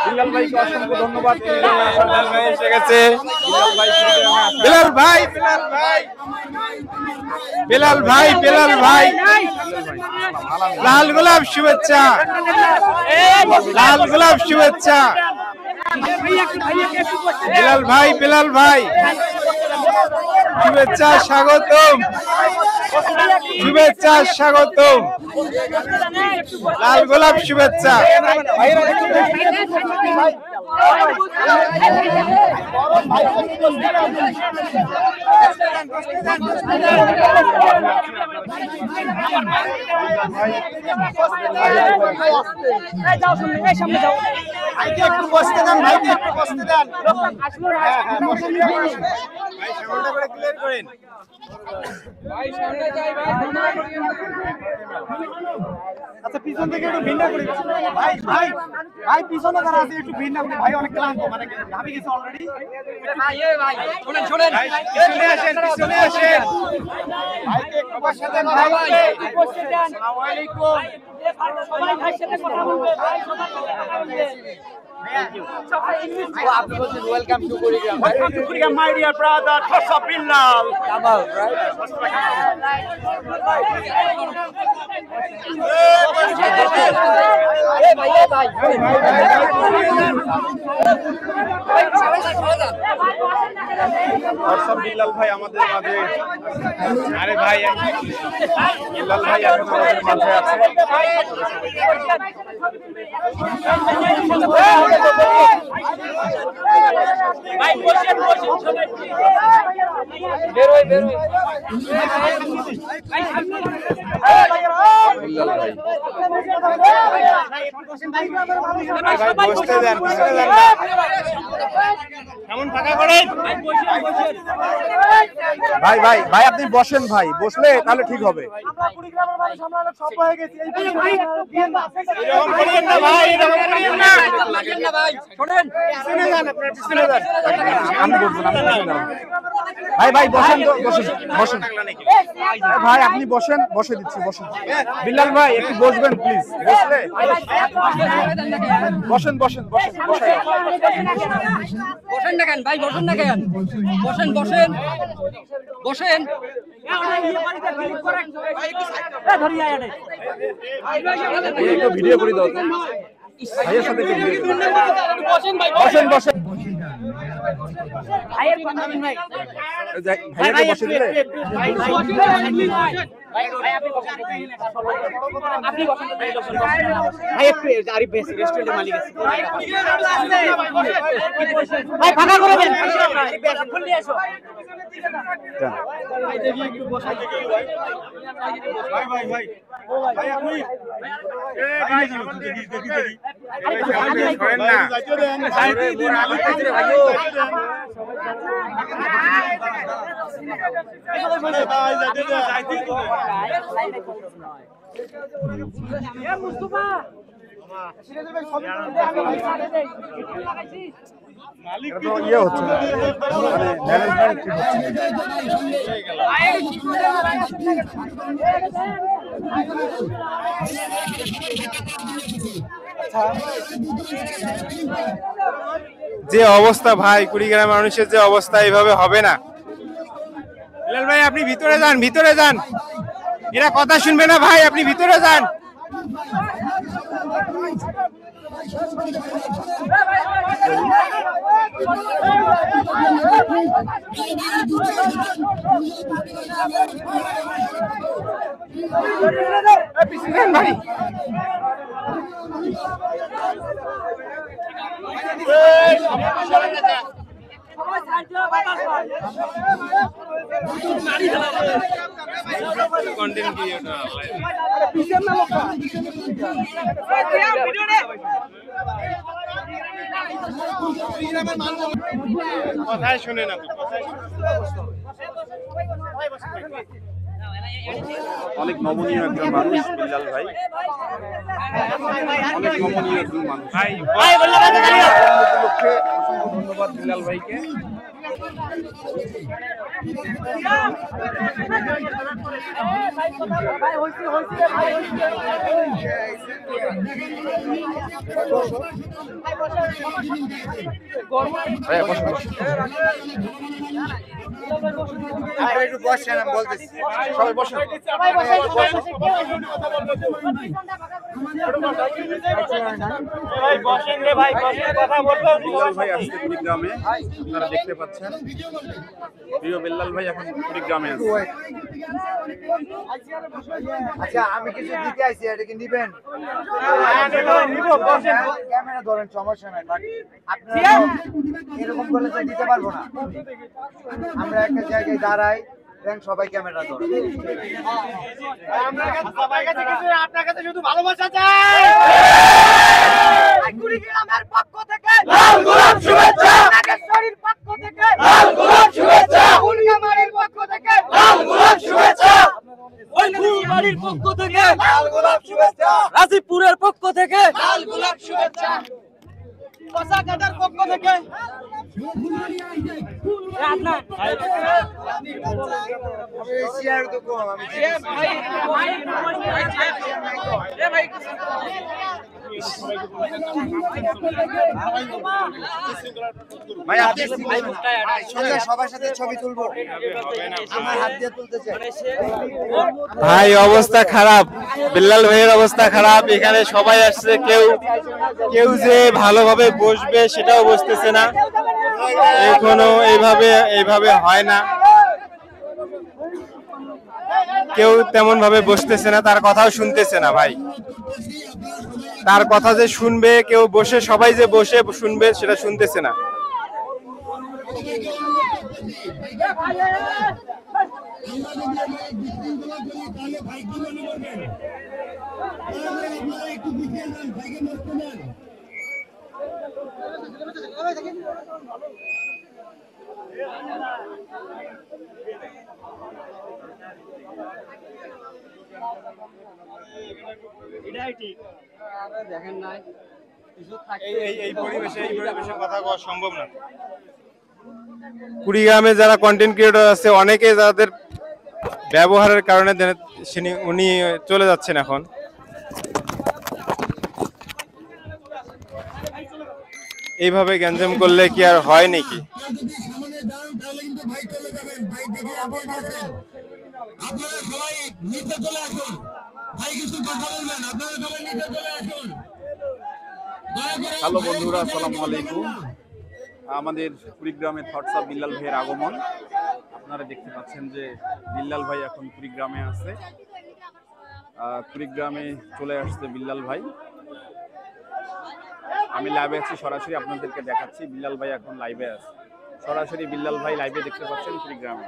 বিলাল ভাইকে অসংখ্য ধন্যবাদ। এসে গেছে বিলাল ভাই, বিলাল ভাই, বিলাল ভাই, লাল গোলাপ শুভেচ্ছা, লাল গোলাপ শুভেচ্ছা। বিলাল ভাই, বিলাল ভাই শুভেচ্ছা, স্বাগতম, শুভেচ্ছা, স্বাগতম, লাল গোলাপ শুভেচ্ছা। একটু বসতে দেন ভাই, একটু বসতে দেন। আচ্ছা পিছন থেকে একটু ভিন্ন করি ভাই, ভাই ভাই পিছনে যারা আছে একটু ভিন্ন করি ভাই, অনেক ক্লান্ত, মানে ভাবি গেছে অলরেডি। ভাই শুনেন, শুনেন, পিছনে আসেন, পিছনে আসেন ভাইকে একটু বসতে দেন ভাই, একটু বসতে দেন। আসসালামু আলাইকুম। সবাই ভাইয়ের সাথে কথা বলবে, ভাই সবার সাথে কথা বলবে। Welcome to Kurigram. Welcome to Kurigram, my dear brother. Toss up Bilal. Kamal, right? Bilal ভাই আমাদের মাঝে। আরে ভাই, বিল্লাল ভাই এখন আমাদের মাঝে আছে। ভাই বসেন, বসেন সবাই, বের হই, বের হই। ভাই বসতে দেন, বসতে দেন না, কেমন ফাঁকা করেন ভাই, ভাই ভাই আপনি বসেন ভাই, বসলে তাহলে ঠিক হবে। আমরা কুড়িগ্রামের মানুষ, আমরা অনেক সব হয়ে গেছি। এই ভাই এরকম করিয়েন না ভাই, এরকম করিয়েন না, লাগেন না ভাই। শুনেন, পিছনে যান, আপনারা পিছনে যান। আমি বসবো না, ভাই ভাই বসেন তো, বসেন, বসেন ভাই, আপনি বসেন, বসে দিচ্ছি, বসেন। বিল্লাল ভাই একটু বসবেন প্লিজ, বসলে বসেন, বসেন, বসেন, বসেন না কেন ভাই, বসেন না কেন, বসেন, বসেন, বসেন। একটু ভিডিও করে দাও তো ভাইয়ের সাথে, বসেন ভাই, বসেন, বসেন ভাইয়ের কথা বলেন ভাই, ভাইয়াকে বসে দিলে আপনি বসেন ভাই, একটু আরিফ ভাই রেস্টুরেন্টের মালিক আছে ভাই, ফাঁকা করে দেন, আরিফ ভাই ফোন নিয়ে এসো ভাই, দেখি একটু বসা দেখি ভাই, ভাই ভাই ভাই আপনি এই ভাই দেখি দেখি দেখি আরে করেন না সাইডে দিন আলু কাটরে ভাই ভাই যাইতে দে যাইতে দে সাইডে করছ নয় এ মুস্তাফা সিরাজ ভাই সব আমি ভাই সাইডে দেই লাগাইছি মালিক তো ইয়ে হচ্ছে না, মানে ম্যানেজমেন্ট ঠিক হচ্ছে যে অবস্থা ভাই, কুড়িগ্রামের মানুষের যে অবস্থা, এইভাবে হবে না। বিলাল ভাই আপনি ভিতরে যান, ভিতরে যান, এরা কথা শুনবে না ভাই, আপনি ভিতরে যান। ভাই কন্টেন্ট ক্রিয়েটর কথাই শুনে না, অনেক নমনীয় একজন মানুষ বিলাল ভাই, অনেক নমনীয় একজন মানুষ ভাই। উপলক্ষে অসংখ্য ধন্যবাদ বিলাল ভাইকে। একটু বসেন, আমি বলতেছি সবাই বসেন। বিল্লাল ভাই আসছে কুড়িগ্রামে, আপনারা দেখতে পাচ্ছেন। প্রিয় বিল্লাল ভাই এখন কুড়িগ্রামে আছে। আচ্ছা, আমি কিছু দিতে আইছি, এটা কি নিবেন? ক্যামেরা ধরেন, সমস্যা নাই, বাট আপনারা এরকম করলে তো দিতে পারবো না। আমরা একটা জায়গায় দাঁড়াই, দেন সবাই ক্যামেরা ধরে। আপনার কাছে শুধু ভালোবাসা চাই। কুড়িগ্রামের পক্ষ থেকে লাল গোলাপ শুভেচ্ছা, নাগেশ্বরীর পক্ষ থেকে লাল গোলাপ শুভেচ্ছা, ফুলগামারির পক্ষ থেকে লাল গোলাপ শুভেচ্ছা, ওই ফুলবাড়ির পক্ষ থেকে লাল গোলাপ শুভেচ্ছা, রাজীবপুরের পক্ষ থেকে লাল গোলাপ শুভেচ্ছা, কসাকাটার পক্ষ থেকে শেয়ার তো কম, আমি ভাই আপনি সন্ধ্যা সবার সাথে ছবি তুলবো, আমার হাত দিয়ে তুলতে চাই। ভাই অবস্থা খারাপ, বিল্লাল ভাইয়ের অবস্থা খারাপ। এখানে সবাই আসছে, কেউ যে ভালোভাবে বসবে সেটাও বসতেছে না। এখনো এইভাবে হয় না, কেউ তেমন ভাবে বসতেছে না, তার কথাও শুনতেছে না ভাই। তার কথা যে শুনবে কেউ, বসে সবাই যে বসে শুনবে সেটা শুনতেছে না। দেখেন নাই এই পরিবেশে কথা বলা সম্ভব না। কুড়িগ্রামে যারা কন্টেন্ট ক্রিয়েটর আছে, অনেকে যাদের ব্যবহারের কারণে উনি চলে যাচ্ছেন এখন। এইভাবে গ্যাঞ্জাম করলে কি আর হয় নাকি? হ্যালো বন্ধুরা, আসসালামু আলাইকুম। আমাদের কুড়িগ্রামে থটস অফ বিল্লাল ভাইয়ের আগমন। আপনারা দেখতে পাচ্ছেন যে বিল্লাল ভাই এখন কুড়িগ্রামে আছে। কুড়িগ্রামে চলে আসছে বিল্লাল ভাই। আমি লাইভে আছি, সরাসরি আপনাদেরকে দেখাচ্ছি। বিল্লাল ভাই এখন লাইভে আছে, সরাসরি বিল্লাল ভাই লাইভে দেখতে পাচ্ছেন কুড়িগ্রামে।